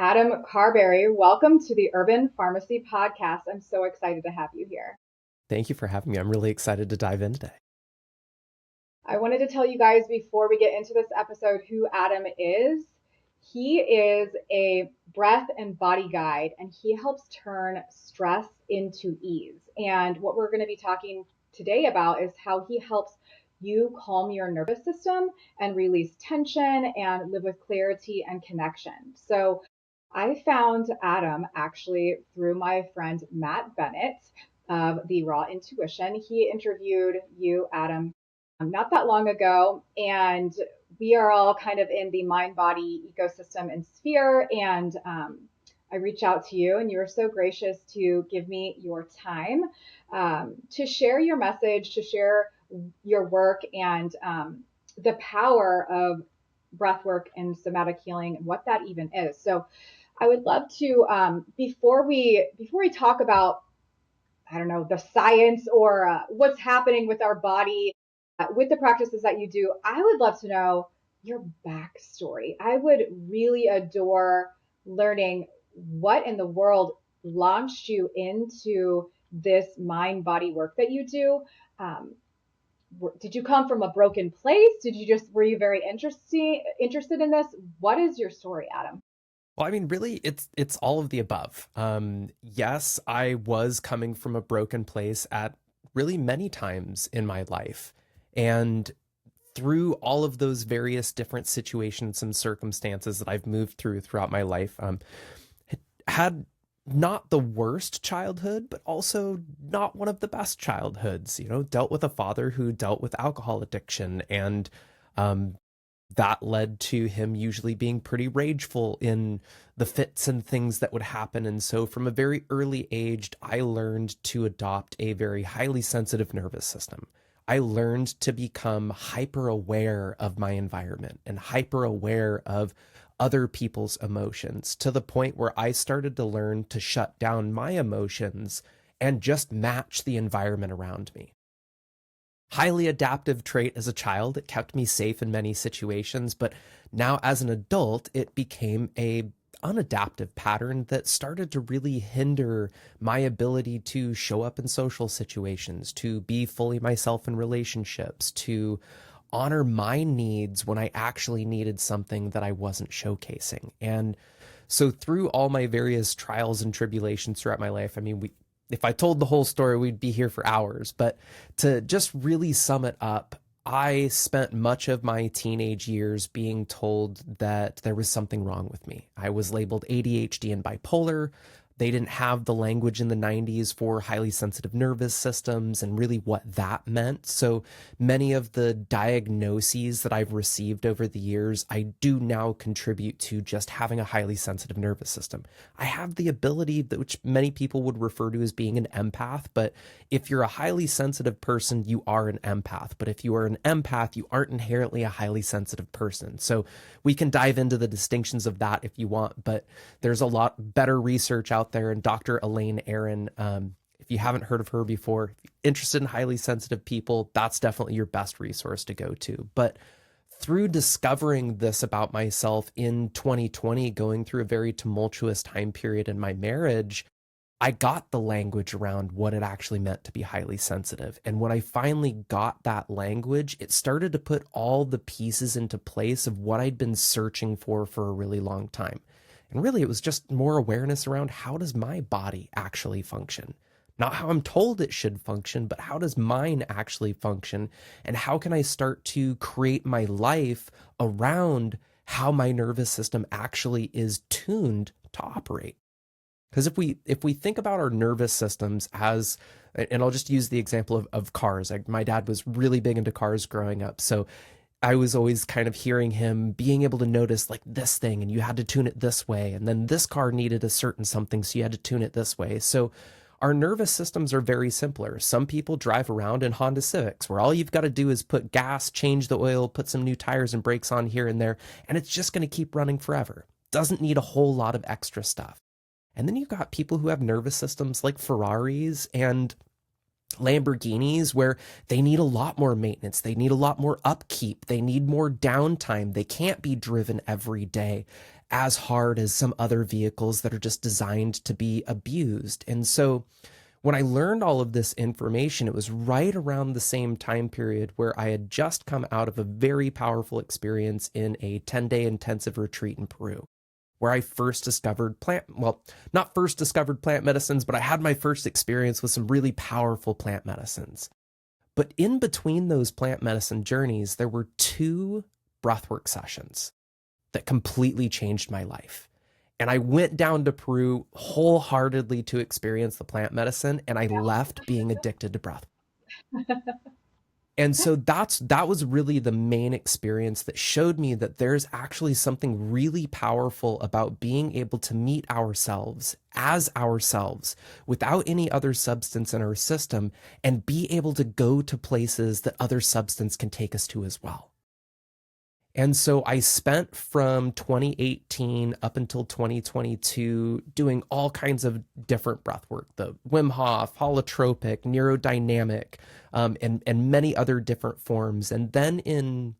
Adam Carberry, welcome to the Urban Pharmacy Podcast. I'm so excited to have you here. Thank you for having me. I'm really excited to dive in today. I wanted to tell you guys before we get into this episode who Adam is. He is a breath and body guide, and he helps turn stress into ease. And what we're going to be talking today about is how he helps you calm your nervous system and release tension and live with clarity and connection. So I found Adam actually through my friend Matt Bennett of the Raw Intuition. He interviewed you, Adam, not that long ago, and we are all kind of in the mind body ecosystem and sphere. And I reached out to you, and you were so gracious to give me your time to share your message, to share your work, and the power of breathwork and somatic healing and what that even is. So I would love to before we talk about, I don't know, the science or what's happening with our body with the practices that you do. I would love to know your backstory. I would really adore learning what in the world launched you into this mind body work that you do. Um, did you come from a broken place? Were you very interested in this? What is your story, Adam? Well, I mean, really, it's all of the above. Yes, I was coming from a broken place at really many times in my life, and through all of those various different situations and circumstances that I've moved throughout my life, had not the worst childhood, but also not one of the best childhoods. You know, dealt with a father who dealt with alcohol addiction, and um, that led to him usually being pretty rageful in the fits and things that would happen. And so from a very early age, I learned to adopt a very highly sensitive nervous system. I learned to become hyper aware of my environment and hyper aware of other people's emotions, to the point where I started to learn to shut down my emotions and just match the environment around me. Highly adaptive trait as a child. It kept me safe in many situations, but now as an adult, it became a unadaptive pattern that started to really hinder my ability to show up in social situations, to be fully myself in relationships, to honor my needs when I actually needed something that I wasn't showcasing. And so through all my various trials and tribulations throughout my life, I mean, if I told the whole story, we'd be here for hours. But to just really sum it up, I spent much of my teenage years being told that there was something wrong with me. I was labeled ADHD and bipolar. They didn't have the language in the 90s for highly sensitive nervous systems and really what that meant. So many of the diagnoses that I've received over the years, I do now contribute to just having a highly sensitive nervous system. I have the ability that which many people would refer to as being an empath, but if you're a highly sensitive person, you are an empath. But if you are an empath, you aren't inherently a highly sensitive person. So we can dive into the distinctions of that if you want, but there's a lot better research out there. And Dr. Elaine Aron, if you haven't heard of her before, if you're interested in highly sensitive people, that's definitely your best resource to go to. But through discovering this about myself in 2020, going through a very tumultuous time period in my marriage, I got the language around what it actually meant to be highly sensitive. And when I finally got that language, it started to put all the pieces into place of what I'd been searching for a really long time. And really, it was just more awareness around how does my body actually function? Not how I'm told it should function, but how does mine actually function? And how can I start to create my life around how my nervous system actually is tuned to operate? Because if we think about our nervous systems as, and I'll just use the example of cars. My dad was really big into cars growing up. So I was always kind of hearing him being able to notice like this thing, and you had to tune it this way. And then this car needed a certain something, so you had to tune it this way. So our nervous systems are very simpler. Some people drive around in Honda Civics where all you've got to do is put gas, change the oil, put some new tires and brakes on here and there, and it's just going to keep running forever. Doesn't need a whole lot of extra stuff. And then you've got people who have nervous systems like Ferraris and Lamborghinis where they need a lot more maintenance. They need a lot more upkeep. They need more downtime. They can't be driven every day. as hard as some other vehicles that are just designed to be abused. And so when I learned all of this information, it was right around the same time period where I had just come out of a very powerful experience in a 10-day intensive retreat in Peru, where I first discovered well, not first discovered plant medicines, but I had my first experience with some really powerful plant medicines. But in between those plant medicine journeys, there were two breathwork sessions that completely changed my life. And I went down to Peru wholeheartedly to experience the plant medicine, and I left being addicted to breath. And so that was really the main experience that showed me that there's actually something really powerful about being able to meet ourselves as ourselves without any other substance in our system and be able to go to places that other substance can take us to as well. And so I spent from 2018 up until 2022 doing all kinds of different breath work, the Wim Hof, holotropic, neurodynamic, and many other different forms. And then in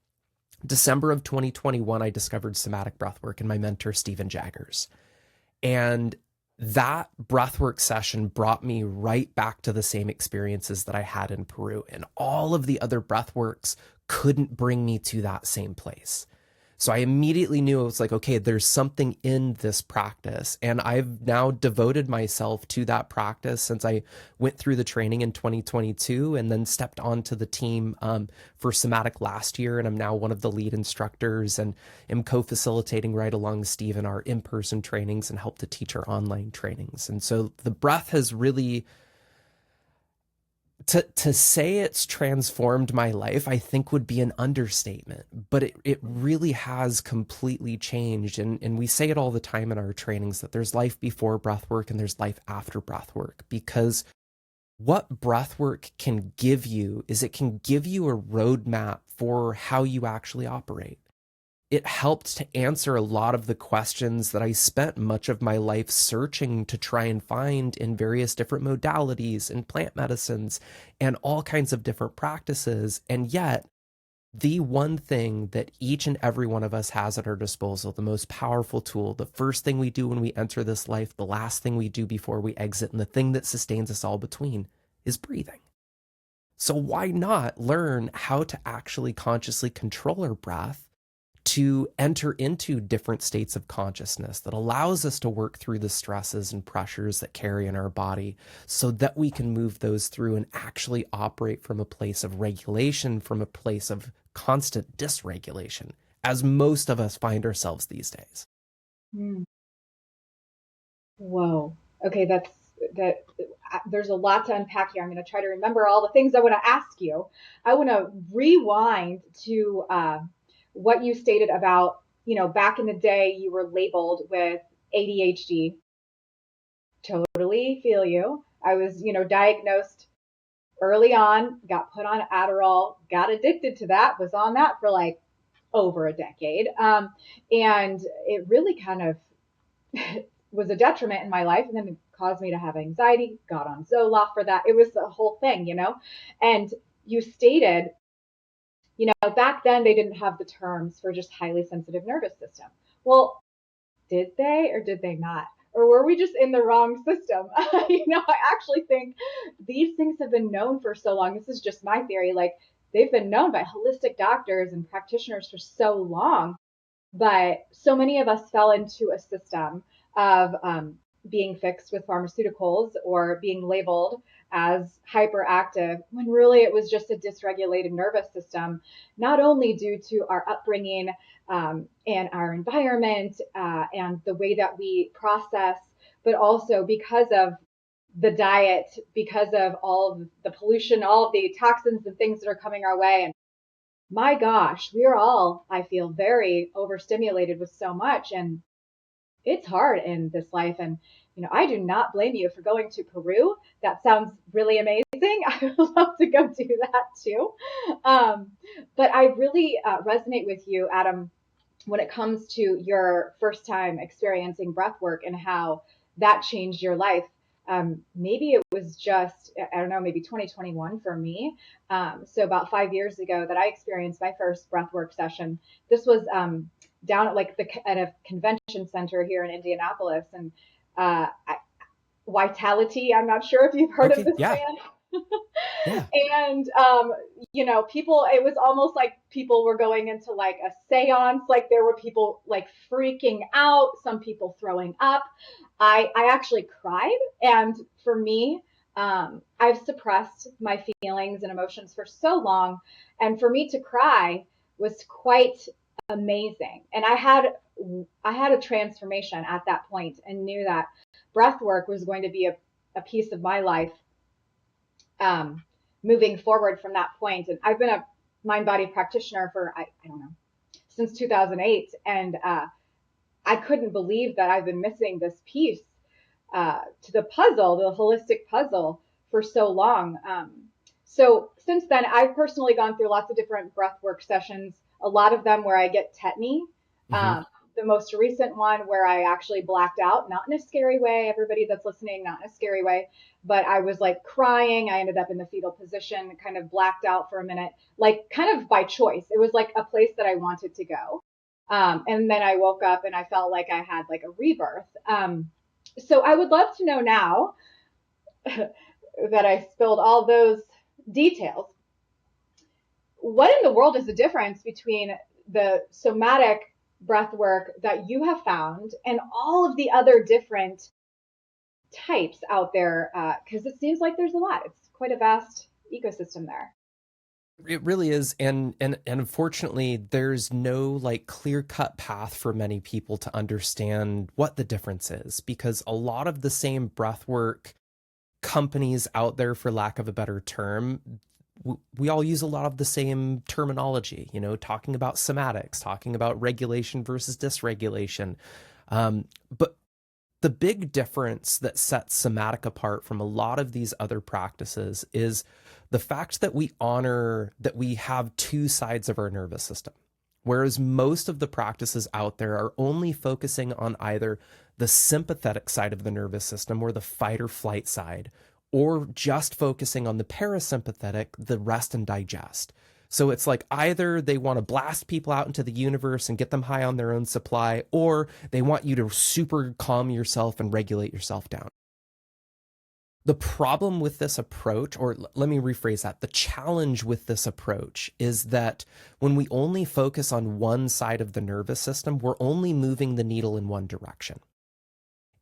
December of 2021, I discovered somatic breathwork and my mentor, Stephen Jaggers. And that breathwork session brought me right back to the same experiences that I had in Peru. And all of the other breathworks couldn't bring me to that same place. So I immediately knew it was like, okay, there's something in this practice. And I've now devoted myself to that practice since I went through the training in 2022 and then stepped onto the team for somatic last year. And I'm now one of the lead instructors and am co-facilitating right along Steve in our in-person trainings and help to teach our online trainings. And so the breath has really, to say it's transformed my life, I think would be an understatement, but it really has completely changed. And we say it all the time in our trainings that there's life before breathwork and there's life after breathwork, because what breathwork can give you is it can give you a roadmap for how you actually operate. It helped to answer a lot of the questions that I spent much of my life searching to try and find in various different modalities and plant medicines and all kinds of different practices. And yet, the one thing that each and every one of us has at our disposal, the most powerful tool, the first thing we do when we enter this life, the last thing we do before we exit, and the thing that sustains us all between is breathing. So why not learn how to actually consciously control our breath to enter into different states of consciousness that allows us to work through the stresses and pressures that carry in our body so that we can move those through and actually operate from a place of regulation, from a place of constant dysregulation, as most of us find ourselves these days. Hmm. Whoa. Okay, that. There's a lot to unpack here. I'm going to try to remember all the things I want to ask you. I want to rewind to what you stated about, back in the day you were labeled with ADHD. Totally feel you. I was, diagnosed early on, got put on Adderall, got addicted to that, was on that for like over a decade. And it really kind of was a detriment in my life, and then it caused me to have anxiety, got on Zoloft for that. It was the whole thing, And you stated, back then they didn't have the terms for just highly sensitive nervous system. Well, did they or did they not? Or were we just in the wrong system? I actually think these things have been known for so long. This is just my theory. Like, they've been known by holistic doctors and practitioners for so long, but so many of us fell into a system of being fixed with pharmaceuticals or being labeled as hyperactive when really it was just a dysregulated nervous system, not only due to our upbringing and our environment and the way that we process, but also because of the diet, because of all of the pollution, all of the toxins and things that are coming our way. And my gosh, we are all, I feel, very overstimulated with so much. And it's hard in this life. And, I do not blame you for going to Peru. That sounds really amazing. I would love to go do that too. But I really resonate with you, Adam, when it comes to your first time experiencing breath work and how that changed your life. Maybe it was just, I don't know, maybe 2021 for me. So about 5 years ago that I experienced my first breathwork session. This was down at like at a convention center here in Indianapolis, and Vitality. I'm not sure if you've heard of Okay. this Yeah. band. Yeah. And people, it was almost like people were going into like a seance. Like there were people like freaking out, some people throwing up. I actually cried. And for me, I've suppressed my feelings and emotions for so long. And for me to cry was quite amazing. And I had a transformation at that point and knew that breath work was going to be a piece of my life, moving forward from that point. And I've been a mind body practitioner for, I don't know, since 2008. And I couldn't believe that I've been missing this piece to the puzzle, the holistic puzzle, for so long. So since then, I've personally gone through lots of different breathwork sessions, a lot of them where I get tetany. Mm-hmm. The most recent one where I actually blacked out, not in a scary way, everybody that's listening, not in a scary way, but I was like crying. I ended up in the fetal position, kind of blacked out for a minute, like kind of by choice. It was like a place that I wanted to go. And then I woke up and I felt like I had like a rebirth. So I would love to know now that I spilled all those details, what in the world is the difference between the somatic breath work that you have found and all of the other different types out there? Because it seems like there's a lot. It's quite a vast ecosystem there. It really is, and unfortunately, there's no like clear-cut path for many people to understand what the difference is, because a lot of the same breathwork companies out there, for lack of a better term, we all use a lot of the same terminology, talking about somatics, talking about regulation versus dysregulation. But the big difference that sets somatic apart from a lot of these other practices is the fact that we honor that we have two sides of our nervous system. Whereas most of the practices out there are only focusing on either the sympathetic side of the nervous system or the fight or flight side, or just focusing on the parasympathetic, the rest and digest. So it's like either they want to blast people out into the universe and get them high on their own supply, or they want you to super calm yourself and regulate yourself down. The problem with this approach, or let me rephrase that, the challenge with this approach is that when we only focus on one side of the nervous system, we're only moving the needle in one direction.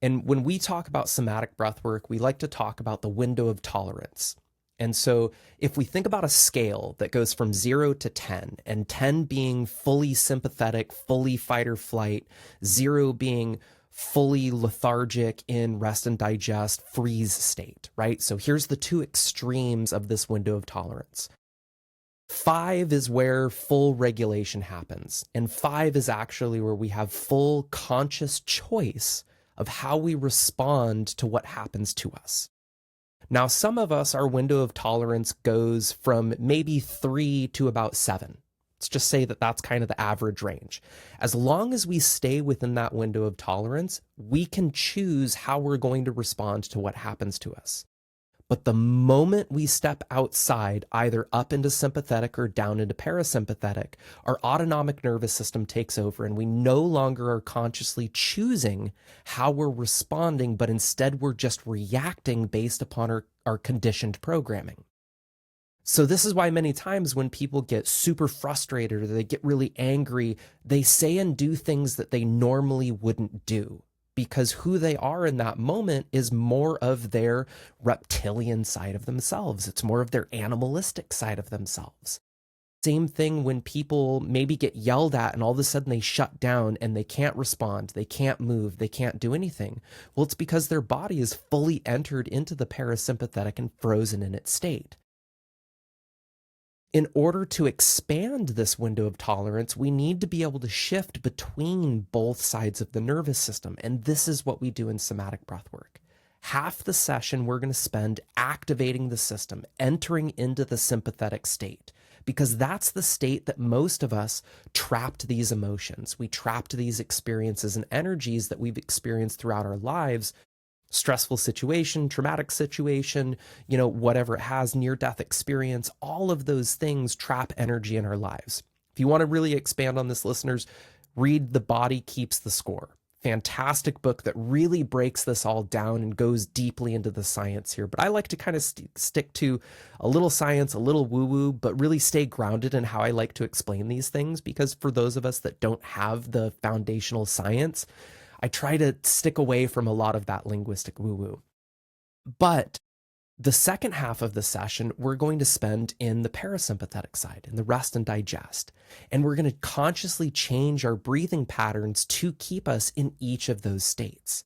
And when we talk about somatic breath work, we like to talk about the window of tolerance. And so if we think about a scale that goes from 0 to 10, and 10 being fully sympathetic, fully fight or flight, 0 being fully lethargic in rest and digest, freeze state, right? So here's the two extremes of this window of tolerance. 5 is where full regulation happens. And 5 is actually where we have full conscious choice of how we respond to what happens to us. Now, some of us, our window of tolerance goes from maybe 3 to about 7. Let's just say that that's kind of the average range. As long as we stay within that window of tolerance, we can choose how we're going to respond to what happens to us. But the moment we step outside, either up into sympathetic or down into parasympathetic, our autonomic nervous system takes over and we no longer are consciously choosing how we're responding, but instead we're just reacting based upon our conditioned programming. So this is why many times when people get super frustrated or they get really angry, they say and do things that they normally wouldn't do, because who they are in that moment is more of their reptilian side of themselves. It's more of their animalistic side of themselves. Same thing when people maybe get yelled at and all of a sudden they shut down and they can't respond, they can't move, they can't do anything. Well, it's because their body is fully entered into the parasympathetic and frozen in its state. In order to expand this window of tolerance, we need to be able to shift between both sides of the nervous system. And this is what we do in somatic breath work. Half the session we're going to spend activating the system, entering into the sympathetic state, because that's the state that most of us trapped these emotions. We trapped these experiences and energies that we've experienced throughout our lives. Stressful situation, traumatic situation, whatever it has, near-death experience, all of those things trap energy in our lives. If you want to really expand on this, listeners, read The Body Keeps the Score. Fantastic book that really breaks this all down and goes deeply into the science here. But I like to kind of stick to a little science, a little woo woo, but really stay grounded in how I like to explain these things. Because for those of us that don't have the foundational science, I try to stick away from a lot of that linguistic woo woo. But the second half of the session, we're going to spend in the parasympathetic side, in the rest and digest. And we're going to consciously change our breathing patterns to keep us in each of those states.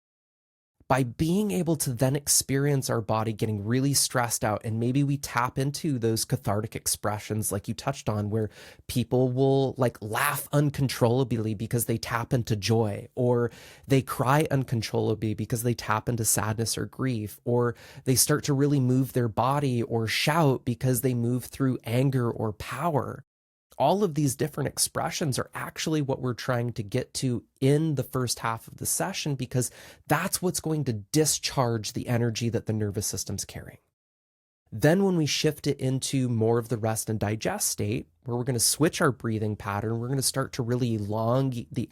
By being able to then experience our body getting really stressed out, and maybe we tap into those cathartic expressions like you touched on, where people will like laugh uncontrollably because they tap into joy, or they cry uncontrollably because they tap into sadness or grief, or they start to really move their body or shout because they move through anger or power. All of these different expressions are actually what we're trying to get to in the first half of the session, because that's what's going to discharge the energy that the nervous system's carrying. Then when we shift it into more of the rest and digest state, where we're going to switch our breathing pattern, we're going to start to really elongate the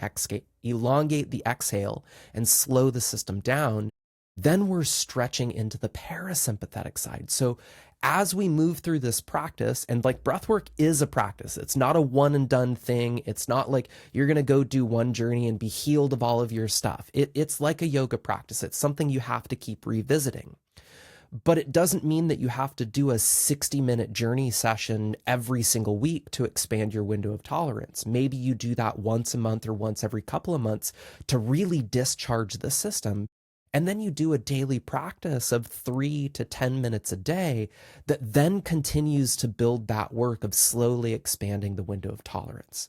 exhale and slow the system down. Then we're stretching into the parasympathetic side. So as we move through this practice, and like breathwork is a practice, it's not a one and done thing. It's not like you're going to go do one journey and be healed of all of your stuff. It's like a yoga practice. It's something you have to keep revisiting. But it doesn't mean that you have to do a 60-minute journey session every single week to expand your window of tolerance. Maybe you do that once a month or once every couple of months to really discharge the system. And then you do a daily practice of 3 to 10 minutes a day that then continues to build that work of slowly expanding the window of tolerance.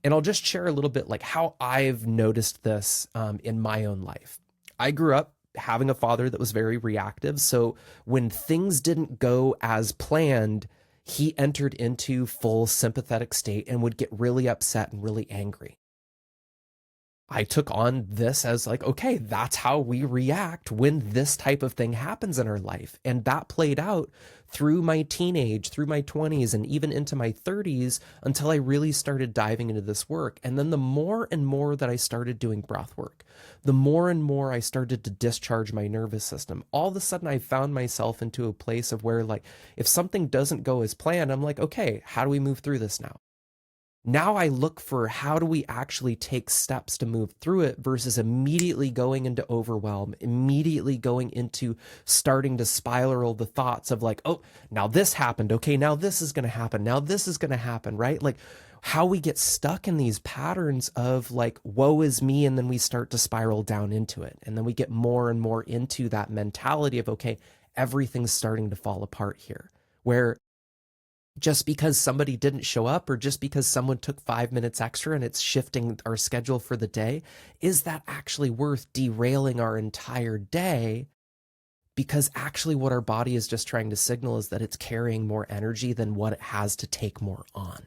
And I'll just share a little bit like how I've noticed this in my own life. I grew up having a father that was very reactive. So when things didn't go as planned, he entered into full sympathetic state and would get really upset and really angry. I took on this as like, okay, that's how we react when this type of thing happens in our life. And that played out through my teenage, through my 20s, and even into my 30s until I really started diving into this work. And then the more and more that I started doing breath work, the more and more I started to discharge my nervous system. All of a sudden, I found myself into a place of where, like, if something doesn't go as planned, I'm like, okay, how do we move through this now? Now I look for how do we actually take steps to move through it versus immediately going into overwhelm, immediately going into starting to spiral the thoughts of like, oh, now this happened. Okay, now this is going to happen. Now this is going to happen, right? Like how we get stuck in these patterns of like, woe is me. And then we start to spiral down into it. And then we get more and more into that mentality of, okay, everything's starting to fall apart here, where just because somebody didn't show up or just because someone took 5 minutes extra and it's shifting our schedule for the day, is that actually worth derailing our entire day? Because actually what our body is just trying to signal is that it's carrying more energy than what it has to take more on.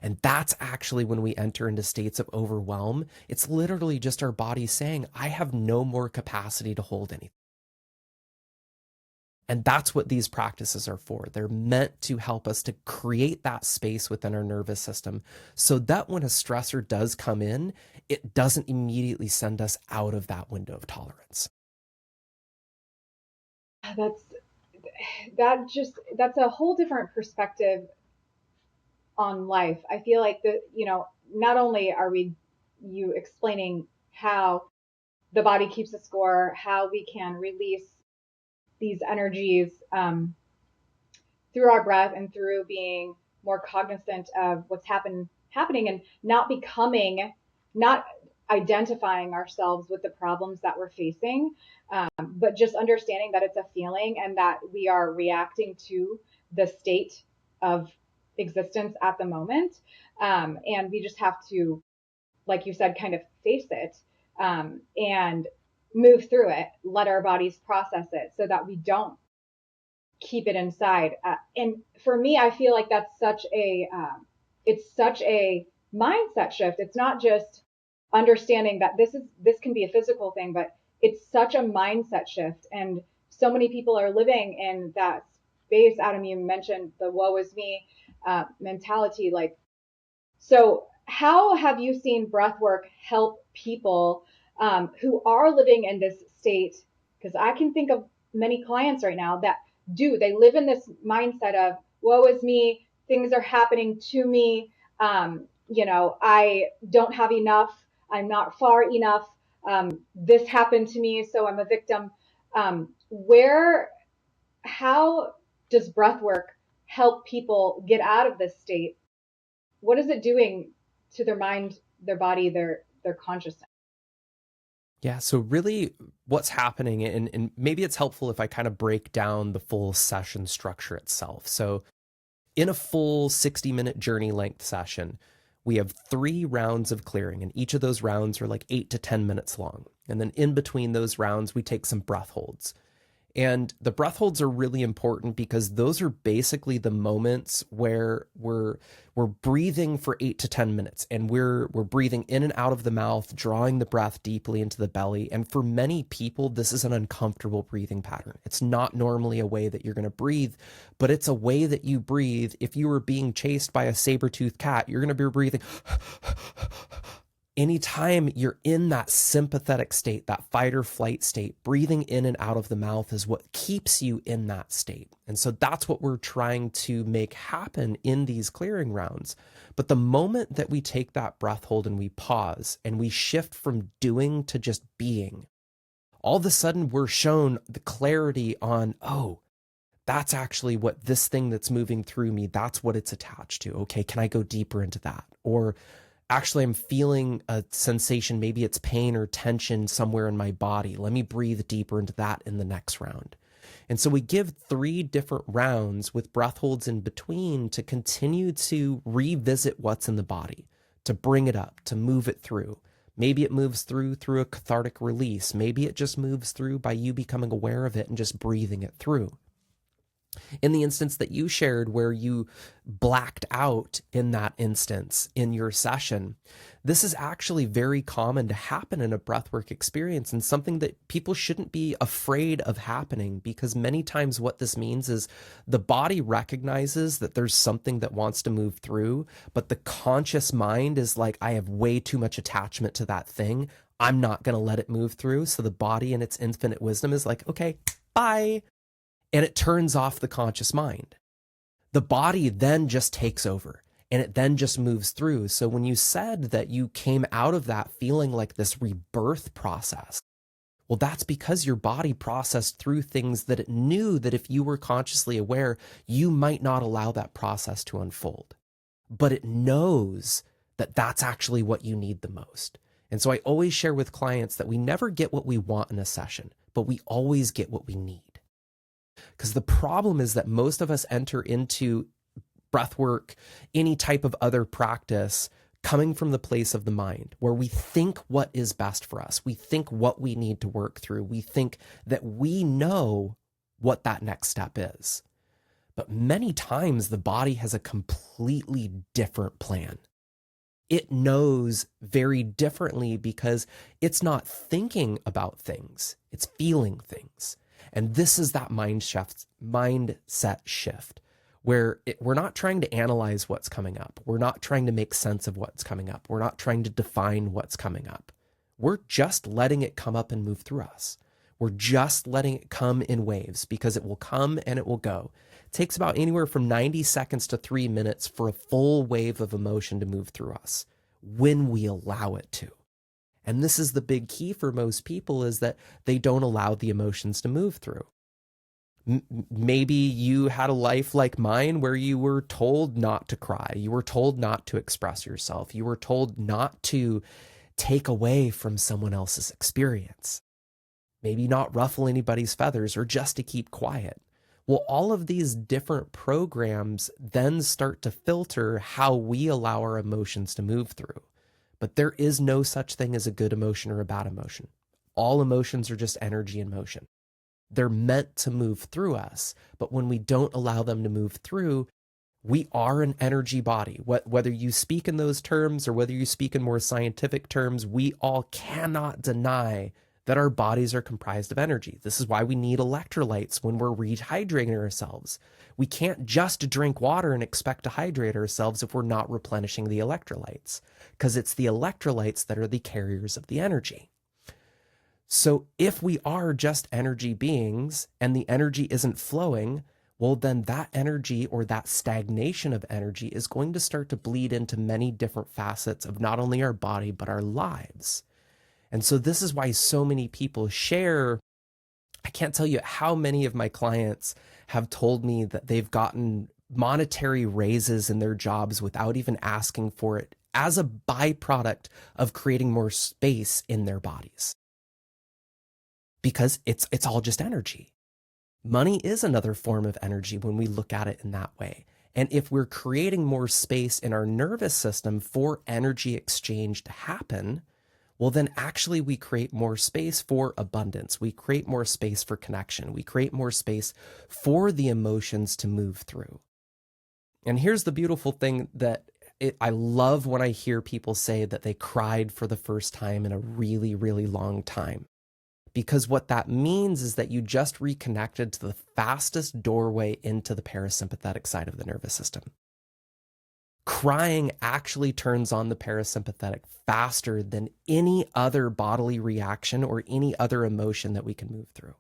And that's actually when we enter into states of overwhelm. It's literally just our body saying, I have no more capacity to hold anything. And that's what these practices are for. They're meant to help us to create that space within our nervous system so that when a stressor does come in, it doesn't immediately send us out of that window of tolerance. That's that's a whole different perspective on life. I feel like not only are you explaining how the body keeps a score, how we can release these energies through our breath and through being more cognizant of what's happening and not identifying ourselves with the problems that we're facing, but just understanding that it's a feeling and that we are reacting to the state of existence at the moment. And we just have to, like you said, kind of face it and move through it, let our bodies process it so that we don't keep it inside. And for me, I feel like that's it's such a mindset shift. It's not just understanding that this can be a physical thing, but it's such a mindset shift. And so many people are living in that space. Adam, you mentioned the woe is me mentality. Like, so how have you seen breathwork help people who are living in this state? Because I can think of many clients right now that they live in this mindset of woe is me, things are happening to me, I don't have enough, I'm not far enough, this happened to me, so I'm a victim. Where How does breathwork help people get out of this state? What is it doing to their mind, their body, their consciousness? Yeah, so really what's happening, and maybe it's helpful if I kind of break down the full session structure itself. So in a full 60-minute journey length session, we have 3 rounds of clearing, and each of those rounds are like 8 to 10 minutes long. And then in between those rounds, we take some breath holds. And the breath holds are really important because those are basically the moments where we're breathing for 8 to 10 minutes, and we're breathing in and out of the mouth, drawing the breath deeply into the belly. And for many people, this is an uncomfortable breathing pattern. It's not normally a way that you're going to breathe, but it's a way that you breathe. If you were being chased by a saber-toothed cat, you're going to be breathing. Anytime you're in that sympathetic state, that fight or flight state, breathing in and out of the mouth is what keeps you in that state. And so that's what we're trying to make happen in these clearing rounds. But the moment that we take that breath hold and we pause and we shift from doing to just being, all of a sudden we're shown the clarity on, oh, that's actually what this thing that's moving through me, that's what it's attached to. Okay, can I go deeper into that? Or actually, I'm feeling a sensation, maybe it's pain or tension somewhere in my body. Let me breathe deeper into that in the next round. And so we give 3 different rounds with breath holds in between to continue to revisit what's in the body, to bring it up, to move it through. Maybe it moves through a cathartic release. Maybe it just moves through by you becoming aware of it and just breathing it through. In the instance that you shared where you blacked out in that instance in your session, this is actually very common to happen in a breathwork experience, and something that people shouldn't be afraid of happening, because many times what this means is the body recognizes that there's something that wants to move through, but the conscious mind is like, I have way too much attachment to that thing. I'm not going to let it move through. So the body in its infinite wisdom is like, okay, bye. And it turns off the conscious mind. The body then just takes over, and it then just moves through. So when you said that you came out of that feeling like this rebirth process, well, that's because your body processed through things that it knew that if you were consciously aware, you might not allow that process to unfold. But it knows that that's actually what you need the most. And so I always share with clients that we never get what we want in a session, but we always get what we need. Because the problem is that most of us enter into breathwork, any type of other practice, coming from the place of the mind, where we think what is best for us. We think what we need to work through. We think that we know what that next step is. But many times the body has a completely different plan. It knows very differently because it's not thinking about things, it's feeling things. And this is that mindset shift where we're not trying to analyze what's coming up. We're not trying to make sense of what's coming up. We're not trying to define what's coming up. We're just letting it come up and move through us. We're just letting it come in waves, because it will come and it will go. It takes about anywhere from 90 seconds to 3 minutes for a full wave of emotion to move through us when we allow it to. And this is the big key for most people, is that they don't allow the emotions to move through. Maybe you had a life like mine where you were told not to cry. You were told not to express yourself. You were told not to take away from someone else's experience. Maybe not ruffle anybody's feathers, or just to keep quiet. Well, all of these different programs then start to filter how we allow our emotions to move through. But there is no such thing as a good emotion or a bad emotion. All emotions are just energy in motion. They're meant to move through us, but when we don't allow them to move through, we are an energy body. Whether you speak in those terms or whether you speak in more scientific terms, we all cannot deny that our bodies are comprised of energy. This is why we need electrolytes when we're rehydrating ourselves. We can't just drink water and expect to hydrate ourselves if we're not replenishing the electrolytes, because it's the electrolytes that are the carriers of the energy. So if we are just energy beings and the energy isn't flowing, well, then that energy or that stagnation of energy is going to start to bleed into many different facets of not only our body, but our lives. And so this is why so many people share. I can't tell you how many of my clients have told me that they've gotten monetary raises in their jobs without even asking for it as a byproduct of creating more space in their bodies. Because it's all just energy. Money is another form of energy when we look at it in that way. And if we're creating more space in our nervous system for energy exchange to happen, well, then actually we create more space for abundance. We create more space for connection. We create more space for the emotions to move through. And here's the beautiful thing that I love when I hear people say that they cried for the first time in a really, really long time. Because what that means is that you just reconnected to the fastest doorway into the parasympathetic side of the nervous system. Crying actually turns on the parasympathetic faster than any other bodily reaction or any other emotion that we can move through.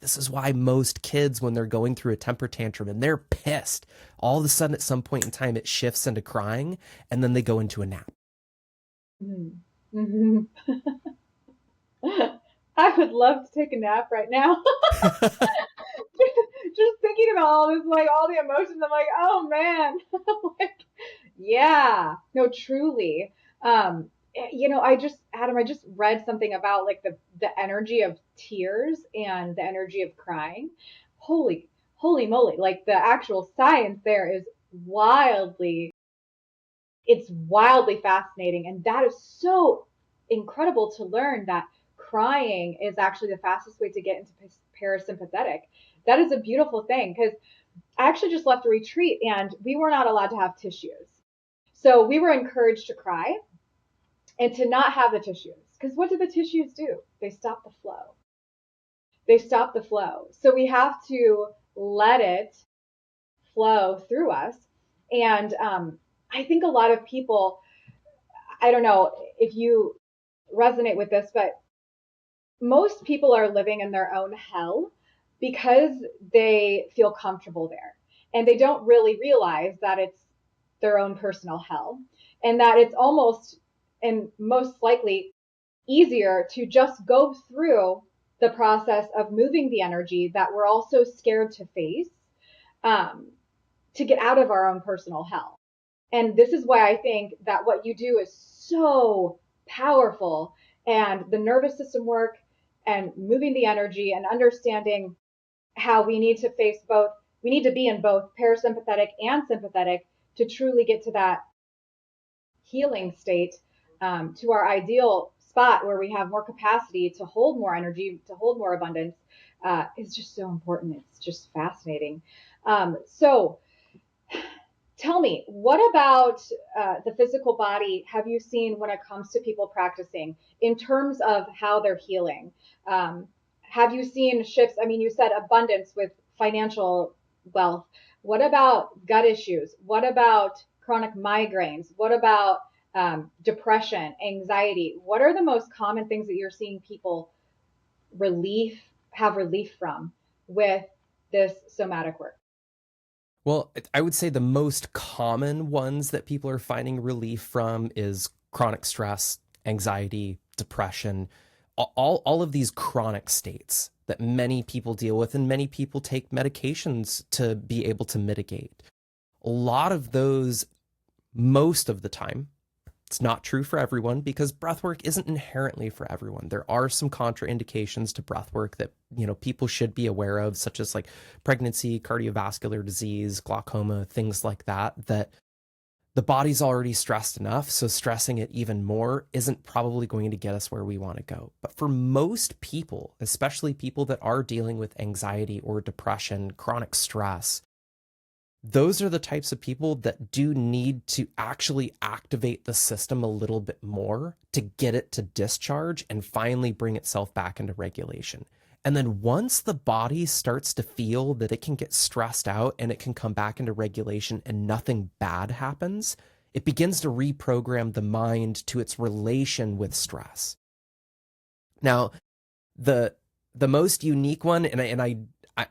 This is why most kids, when they're going through a temper tantrum and they're pissed, all of a sudden at some point in time it shifts into crying and then they go into a nap. Mm-hmm. I would love to take a nap right now. Just thinking about all this, like all the emotions, I'm like, oh man. Like, yeah, no, truly. Adam, I just read something about like the energy of tears and the energy of crying. Holy moly. Like the actual science there is wildly it's wildly fascinating. And that is so incredible to learn that crying is actually the fastest way to get into parasympathetic. That is a beautiful thing because I actually just left a retreat and we were not allowed to have tissues. So we were encouraged to cry and to not have the tissues. Because what do the tissues do? They stop the flow. They stop the flow. So we have to let it flow through us. And I think a lot of people, I don't know if you resonate with this, but most people are living in their own hell because they feel comfortable there. And they don't really realize that it's their own personal hell and that it's almost and most likely easier to just go through the process of moving the energy that we're also scared to face um, to get out of our own personal hell. And this is why I think that what you do is so powerful and the nervous system work and moving the energy and understanding how we need to face both. We need to be in both parasympathetic and sympathetic to truly get to that healing state, to our ideal spot where we have more capacity to hold more energy, to hold more abundance, is just so important. It's just fascinating. So tell me, what about the physical body have you seen when it comes to people practicing in terms of how they're healing? Have you seen shifts? I mean, you said abundance with financial wealth. What about gut issues? What about chronic migraines? What about depression, anxiety? What are the most common things that you're seeing people have relief from with this somatic work? Well, I would say the most common ones that people are finding relief from is chronic stress, anxiety, depression, all of these chronic states that many people deal with and many people take medications to be able to mitigate. A lot of those, most of the time, it's not true for everyone because breathwork isn't inherently for everyone. There are some contraindications to breathwork that, people should be aware of, such as like pregnancy, cardiovascular disease, glaucoma, things like that, that the body's already stressed enough. So stressing it even more isn't probably going to get us where we want to go. But for most people, especially people that are dealing with anxiety or depression, chronic stress, those are the types of people that do need to actually activate the system a little bit more to get it to discharge and finally bring itself back into regulation. And then once the body starts to feel that it can get stressed out and it can come back into regulation and nothing bad happens, it begins to reprogram the mind to its relation with stress. Now, the most unique one,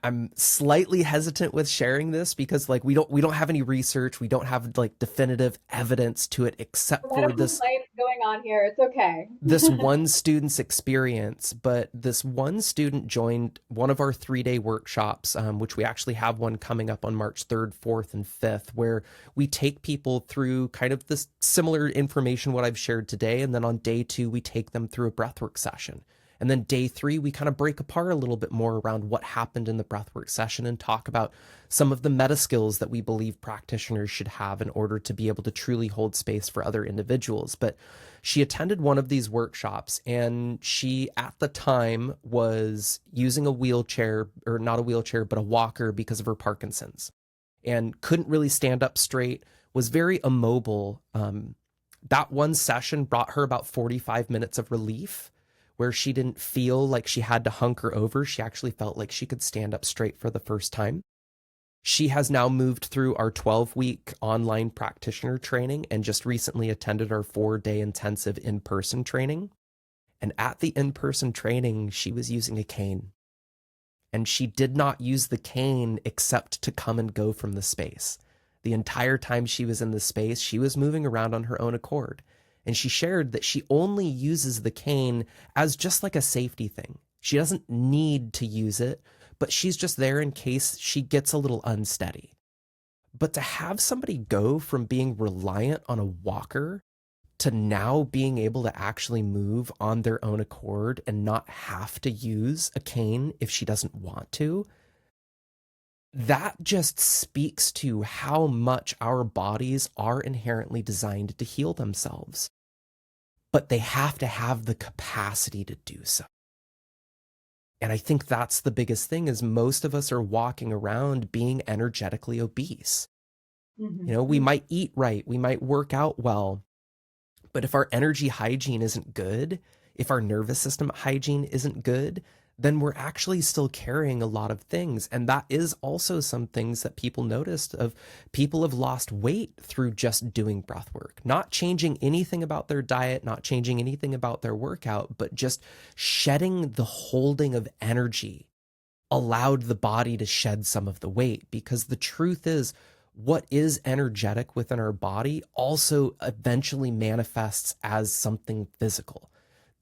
I'm slightly hesitant with sharing this because like we don't have any research, we don't have like definitive evidence to it except for Medical life going on here. It's okay. this one student's experience. But this one student joined one of our 3-day workshops, which we actually have one coming up on March 3rd, 4th, and 5th, where we take people through kind of this similar information, what I've shared today. And then on day 2, we take them through a breathwork session. And then day 3, we kind of break apart a little bit more around what happened in the breathwork session and talk about some of the meta skills that we believe practitioners should have in order to be able to truly hold space for other individuals. But she attended one of these workshops, and she at the time was using a wheelchair, or not a wheelchair, but a walker because of her Parkinson's, and couldn't really stand up straight, was very immobile. That one session brought her about 45 minutes of relief, where she didn't feel like she had to hunker over. She actually felt like she could stand up straight for the first time. She has now moved through our 12-week online practitioner training and just recently attended our 4-day intensive in-person training. And at the in-person training, she was using a cane. And she did not use the cane except to come and go from the space. The entire time she was in the space, she was moving around on her own accord. And she shared that she only uses the cane as just like a safety thing. She doesn't need to use it, but she's just there in case she gets a little unsteady. But to have somebody go from being reliant on a walker to now being able to actually move on their own accord and not have to use a cane if she doesn't want to, that just speaks to how much our bodies are inherently designed to heal themselves. But they have to have the capacity to do so. And I think that's the biggest thing, is most of us are walking around being energetically obese. Mm-hmm. You know, we might eat right, we might work out well, but if our energy hygiene isn't good, if our nervous system hygiene isn't good, then we're actually still carrying a lot of things. And that is also some things that people noticed of people have lost weight through just doing breath work, not changing anything about their diet, not changing anything about their workout, but just shedding the holding of energy allowed the body to shed some of the weight. Because the truth is, what is energetic within our body also eventually manifests as something physical.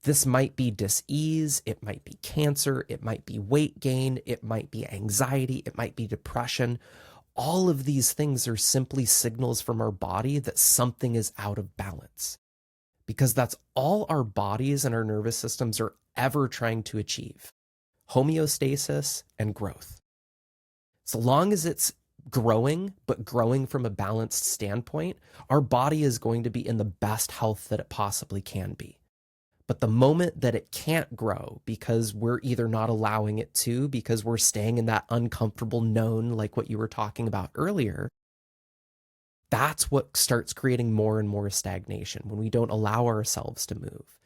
This might be dis-ease, it might be cancer, it might be weight gain, it might be anxiety, it might be depression. All of these things are simply signals from our body that something is out of balance, because that's all our bodies and our nervous systems are ever trying to achieve: homeostasis and growth. So long as it's growing, but growing from a balanced standpoint, our body is going to be in the best health that it possibly can be. But the moment that it can't grow because we're either not allowing it to, because we're staying in that uncomfortable known, like what you were talking about earlier, that's what starts creating more and more stagnation, when we don't allow ourselves to move.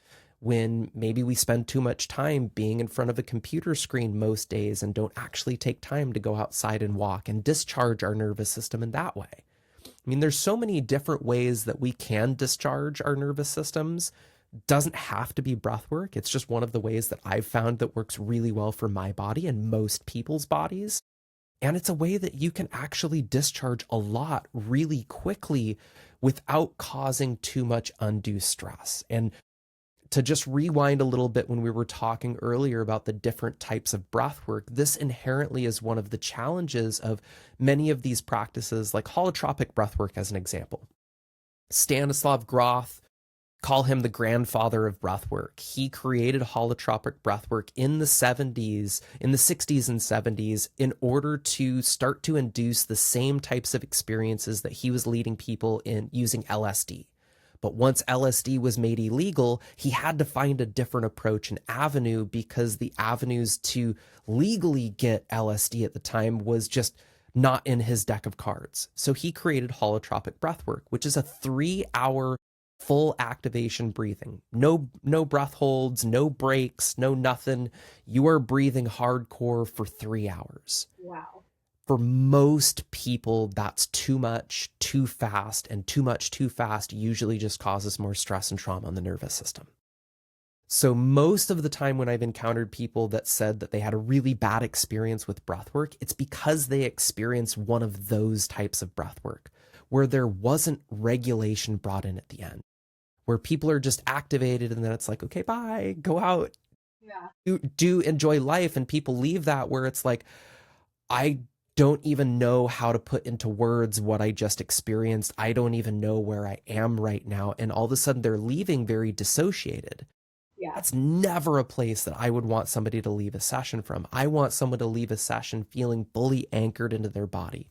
When maybe we spend too much time being in front of a computer screen most days and don't actually take time to go outside and walk and discharge our nervous system in that way. I mean, there's so many different ways that we can discharge our nervous systems. Doesn't have to be breath work. It's just one of the ways that I've found that works really well for my body and most people's bodies. And it's a way that you can actually discharge a lot really quickly without causing too much undue stress. And to just rewind a little bit, when we were talking earlier about the different types of breath work, this inherently is one of the challenges of many of these practices, like holotropic breath work as an example. Stanislav Grof, call him the grandfather of breathwork. He created holotropic breathwork in the 60s and 70s in order to start to induce the same types of experiences that he was leading people in using LSD. But once LSD was made illegal, he had to find a different approach and avenue, because the avenues to legally get LSD at the time was just not in his deck of cards. So he created holotropic breathwork, which is a 3 hour full activation breathing. No breath holds, no breaks, no nothing. You are breathing hardcore for 3 hours. Wow. For most people, that's too much, too fast, and too much, too fast usually just causes more stress and trauma on the nervous system. So most of the time when I've encountered people that said that they had a really bad experience with breathwork, it's because they experienced one of those types of breathwork where there wasn't regulation brought in at the end, where people are just activated and then it's like, okay, bye, go out, Yeah. do enjoy life. And people leave that where it's like, I don't even know how to put into words what I just experienced. I don't even know where I am right now. And all of a sudden they're leaving very dissociated. Yeah. That's never a place that I would want somebody to leave a session from. I want someone to leave a session feeling fully anchored into their body,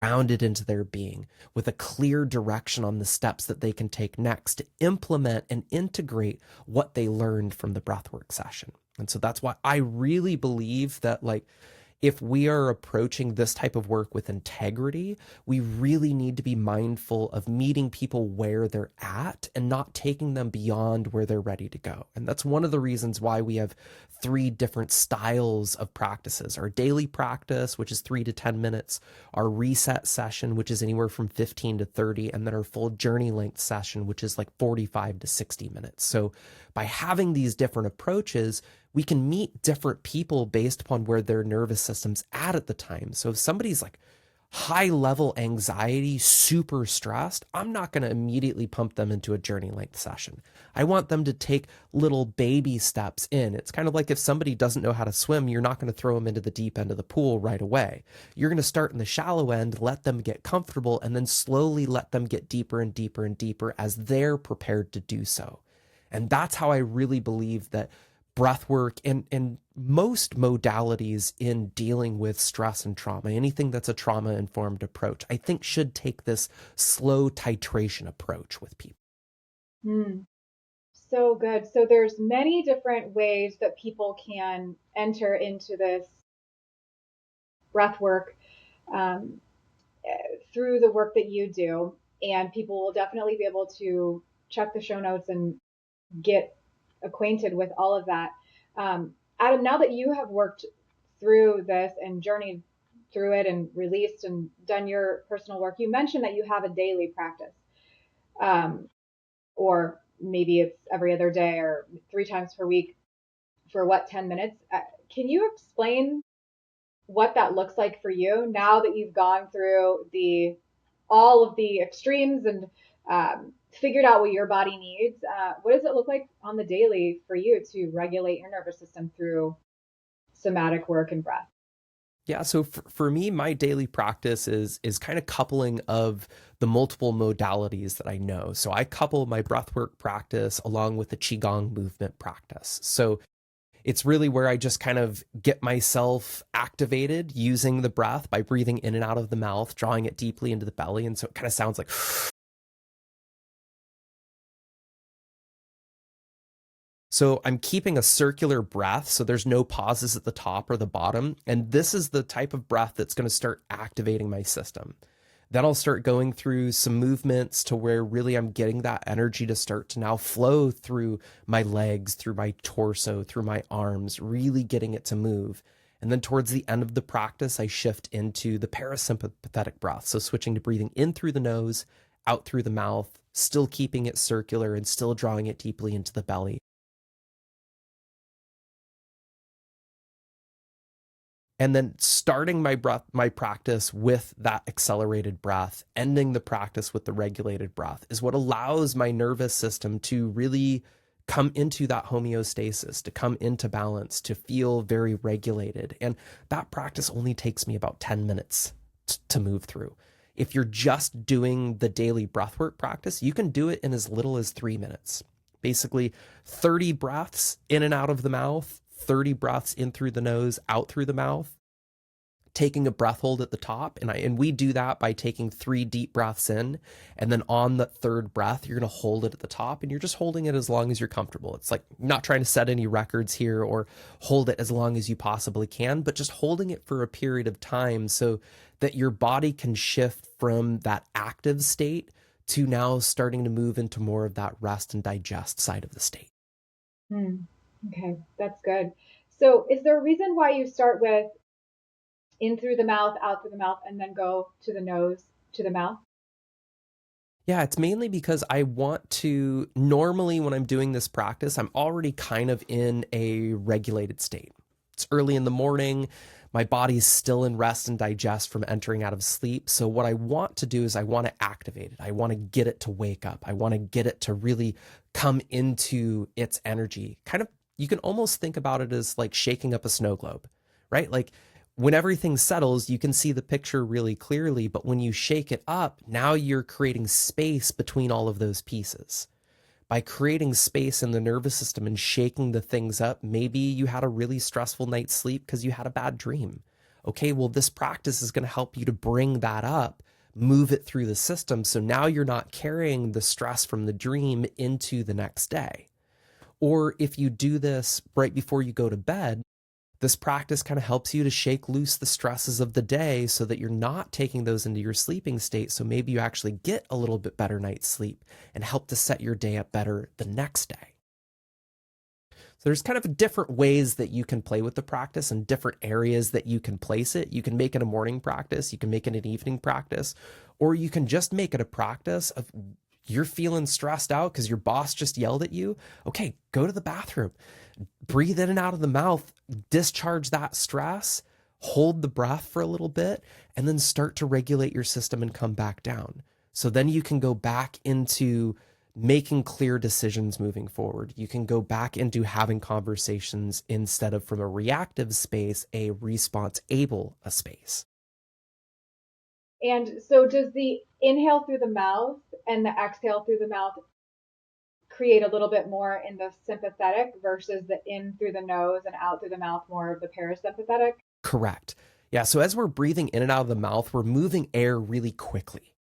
grounded into their being, with a clear direction on the steps that they can take next to implement and integrate what they learned from the breathwork session. And so that's why I really believe that, like, if we are approaching this type of work with integrity, we really need to be mindful of meeting people where they're at and not taking them beyond where they're ready to go. And that's one of the reasons why we have 3 different styles of practices: our daily practice, which is 3 to 10 minutes, our reset session, which is anywhere from 15 to 30, and then our full journey length session, which is like 45 to 60 minutes. So by having these different approaches, we can meet different people based upon where their nervous system's at the time. So if somebody's like high level anxiety, super stressed, I'm not going to immediately pump them into a journey length session. I want them to take little baby steps in. It's kind of like if somebody doesn't know how to swim, you're not going to throw them into the deep end of the pool right away. You're going to start in the shallow end, let them get comfortable, and then slowly let them get deeper and deeper and deeper as they're prepared to do so. And that's how I really believe that breath work and most modalities in dealing with stress and trauma, anything that's a trauma informed approach, I think should take this slow titration approach with people. Mm, so good. So there's many different ways that people can enter into this breath work um, through the work that you do. And people will definitely be able to check the show notes and get acquainted with all of that. Adam, now that you have worked through this and journeyed through it and released and done your personal work, you mentioned that you have a daily practice, um, or maybe it's every other day or 3 times per week for what, 10 minutes? Can you explain what that looks like for you now that you've gone through the all of the extremes and figured out what your body needs? What does it look like on the daily for you to regulate your nervous system through somatic work and breath? Yeah, so for me, my daily practice is kind of coupling of the multiple modalities that I know. So I couple my breathwork practice along with the qigong movement practice. So it's really where I just kind of get myself activated using the breath by breathing in and out of the mouth, drawing it deeply into the belly. And so it kind of sounds like, so I'm keeping a circular breath. So there's no pauses at the top or the bottom. And this is the type of breath that's going to start activating my system. Then I'll start going through some movements to where really I'm getting that energy to start to now flow through my legs, through my torso, through my arms, really getting it to move. And then towards the end of the practice, I shift into the parasympathetic breath. So switching to breathing in through the nose, out through the mouth, still keeping it circular and still drawing it deeply into the belly. And then starting my practice with that accelerated breath, ending the practice with the regulated breath is what allows my nervous system to really come into that homeostasis, to come into balance, to feel very regulated. And that practice only takes me about 10 minutes to move through. If you're just doing the daily breathwork practice, you can do it in as little as 3 minutes. Basically, 30 breaths in and out of the mouth, 30 breaths in through the nose, out through the mouth. taking a breath hold at the top, and we do that by taking 3 deep breaths in, and then on the third breath you're going to hold it at the top, and you're just holding it as long as you're comfortable. It's like not trying to set any records here or hold it as long as you possibly can, but just holding it for a period of time so that your body can shift from that active state to now starting to move into more of that rest and digest side of the state. Hmm. Okay, that's good. So, is there a reason why you start with in through the mouth, out through the mouth, and then go to the nose, to the mouth? Yeah, it's mainly because I want to, normally when I'm doing this practice, I'm already kind of in a regulated state. It's early in the morning. My body's still in rest and digest from entering out of sleep. So, what I want to do is I want to activate it. I want to get it to wake up. I want to get it to really come into its energy. Kind of, you can almost think about it as like shaking up a snow globe, right? Like when everything settles, you can see the picture really clearly. But when you shake it up, now you're creating space between all of those pieces. By creating space in the nervous system and shaking the things up, maybe you had a really stressful night's sleep because you had a bad dream. Okay, well, this practice is going to help you to bring that up, move it through the system. So now you're not carrying the stress from the dream into the next day. Or if you do this right before you go to bed, this practice kind of helps you to shake loose the stresses of the day so that you're not taking those into your sleeping state. So maybe you actually get a little bit better night's sleep and help to set your day up better the next day. So there's kind of different ways that you can play with the practice and different areas that you can place it. You can make it a morning practice, you can make it an evening practice, or you can just make it a practice of you're feeling stressed out because your boss just yelled at you. Okay, go to the bathroom, breathe in and out of the mouth, discharge that stress, hold the breath for a little bit, and then start to regulate your system and come back down. So then you can go back into making clear decisions moving forward. You can go back into having conversations instead of from a reactive space, a response able a space. And so, does the inhale through the mouth and the exhale through the mouth create a little bit more in the sympathetic versus the in through the nose and out through the mouth more of the parasympathetic? Correct. Yeah. So as we're breathing in and out of the mouth, we're moving air really quickly.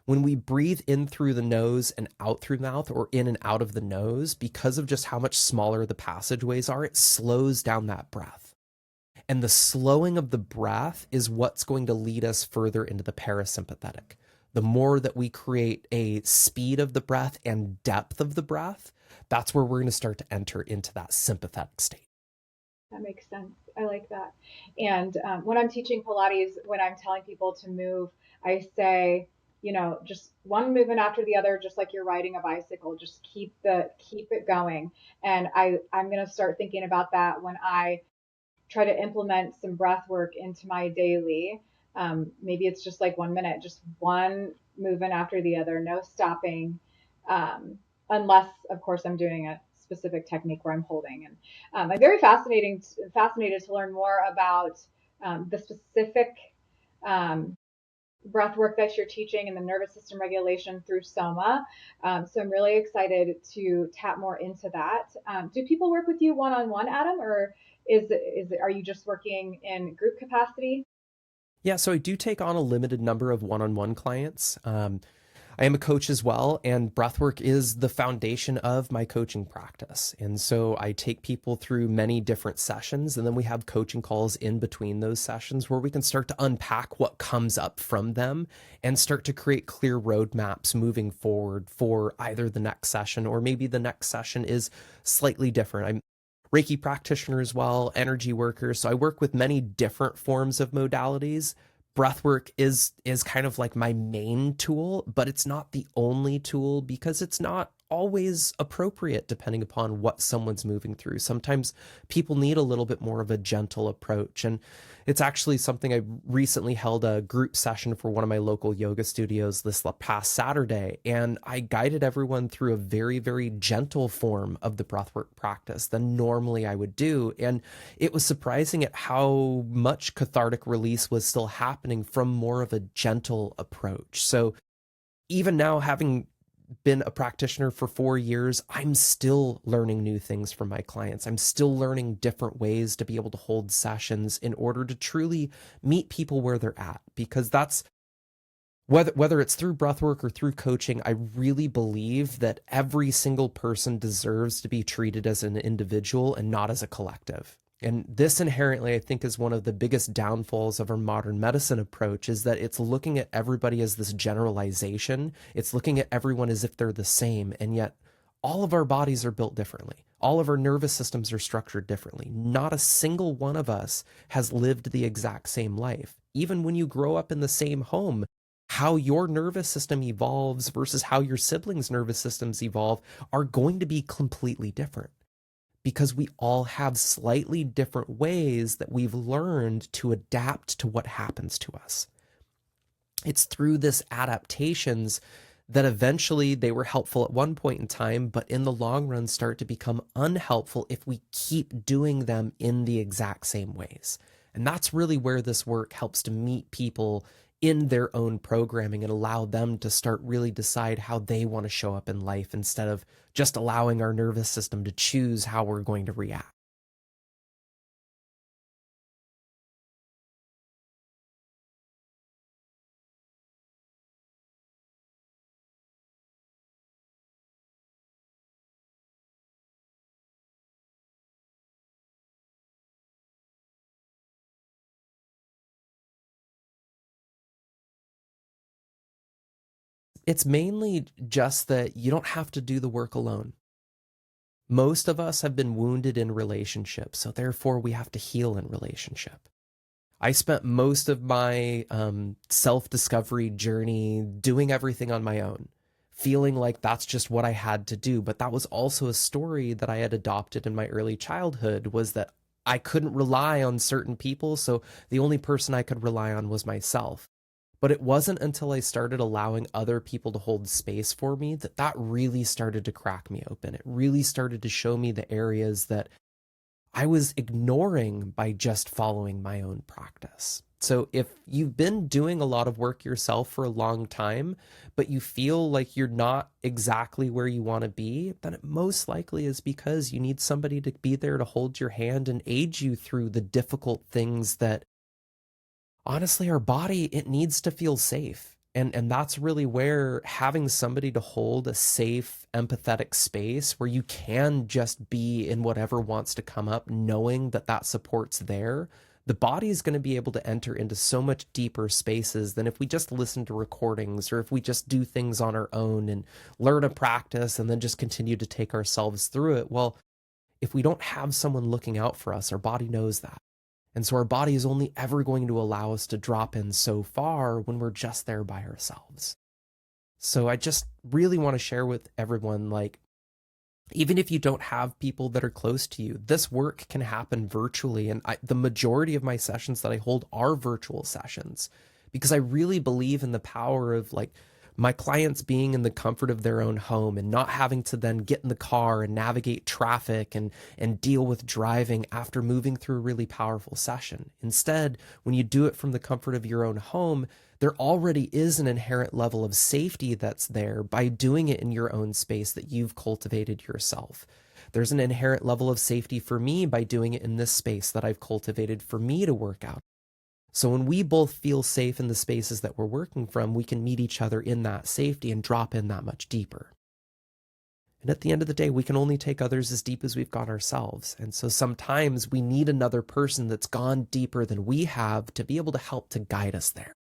When we breathe in through the nose and out through the mouth, or in and out of the nose, because of just how much smaller the passageways are, it slows down that breath. And the slowing of the breath is what's going to lead us further into the parasympathetic. The more that we create a speed of the breath and depth of the breath, that's where we're going to start to enter into that sympathetic state. That makes sense. I like that. And when I'm teaching Pilates, when I'm telling people to move, I say, just one movement after the other, just like you're riding a bicycle. Just keep it going. And I'm gonna start thinking about that when I try to implement some breath work into my daily. Maybe it's just like 1 minute, just one movement after the other, no stopping, unless, of course, I'm doing a specific technique where I'm holding. And I'm very fascinated to learn more about the specific um, breath work that you're teaching and the nervous system regulation through Soma. So I'm really excited to tap more into that. Do people work with you one on one, Adam, or are you just working in group capacity? Yeah, so I do take on a limited number of one-on-one clients. I am a coach as well, and breathwork is the foundation of my coaching practice. And so I take people through many different sessions, and then we have coaching calls in between those sessions where we can start to unpack what comes up from them and start to create clear roadmaps moving forward for either the next session, or maybe the next session is slightly different. I'm Reiki practitioner as well, energy worker. So I work with many different forms of modalities. Breathwork is kind of like my main tool, but it's not the only tool because it's not always appropriate depending upon what someone's moving through. Sometimes people need a little bit more of a gentle approach. And it's actually something I recently held a group session for one of my local yoga studios this past Saturday. And I guided everyone through a very, very gentle form of the breathwork practice than normally I would do. And it was surprising at how much cathartic release was still happening from more of a gentle approach. So even now, having been a practitioner for 4 years, I'm still learning new things from my clients. I'm still learning different ways to be able to hold sessions in order to truly meet people where they're at. Because that's whether it's through breathwork or through coaching, I really believe that every single person deserves to be treated as an individual and not as a collective. And this inherently, I think, is one of the biggest downfalls of our modern medicine approach is that it's looking at everybody as this generalization. It's looking at everyone as if they're the same. And yet all of our bodies are built differently. All of our nervous systems are structured differently. Not a single one of us has lived the exact same life. Even when you grow up in the same home, how your nervous system evolves versus how your siblings' nervous systems evolve are going to be completely different because we all have slightly different ways that we've learned to adapt to what happens to us. It's through this adaptations that eventually they were helpful at one point in time, but in the long run start to become unhelpful if we keep doing them in the exact same ways. And that's really where this work helps to meet people in their own programming and allow them to start really decide how they want to show up in life instead of just allowing our nervous system to choose how we're going to react. It's mainly just that you don't have to do the work alone. Most of us have been wounded in relationships, so therefore we have to heal in relationship. I spent most of my self discovery journey doing everything on my own, feeling like that's just what I had to do. But that was also a story that I had adopted in my early childhood was that I couldn't rely on certain people. So the only person I could rely on was myself. But it wasn't until I started allowing other people to hold space for me that that really started to crack me open. It really started to show me the areas that I was ignoring by just following my own practice. So if you've been doing a lot of work yourself for a long time, but you feel like you're not exactly where you want to be, then it most likely is because you need somebody to be there to hold your hand and aid you through the difficult things that honestly our body it needs to feel safe. And that's really where having somebody to hold a safe empathetic space where you can just be in whatever wants to come up knowing that that support's there, the body is going to be able to enter into so much deeper spaces than if we just listen to recordings or if we just do things on our own and learn a practice and then just continue to take ourselves through it. Well, if we don't have someone looking out for us, our body knows that. And so our body is only ever going to allow us to drop in so far when we're just there by ourselves. So I just really want to share with everyone like, even if you don't have people that are close to you, this work can happen virtually. And the majority of my sessions that I hold are virtual sessions because I really believe in the power of like my clients being in the comfort of their own home and not having to then get in the car and navigate traffic and deal with driving after moving through a really powerful session. Instead, when you do it from the comfort of your own home, there already is an inherent level of safety that's there by doing it in your own space that you've cultivated yourself. There's an inherent level of safety for me by doing it in this space that I've cultivated for me to work out. So when we both feel safe in the spaces that we're working from, we can meet each other in that safety and drop in that much deeper. And at the end of the day, we can only take others as deep as we've gone ourselves. And so sometimes we need another person that's gone deeper than we have to be able to help to guide us there.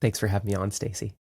Thanks for having me on, Stacy.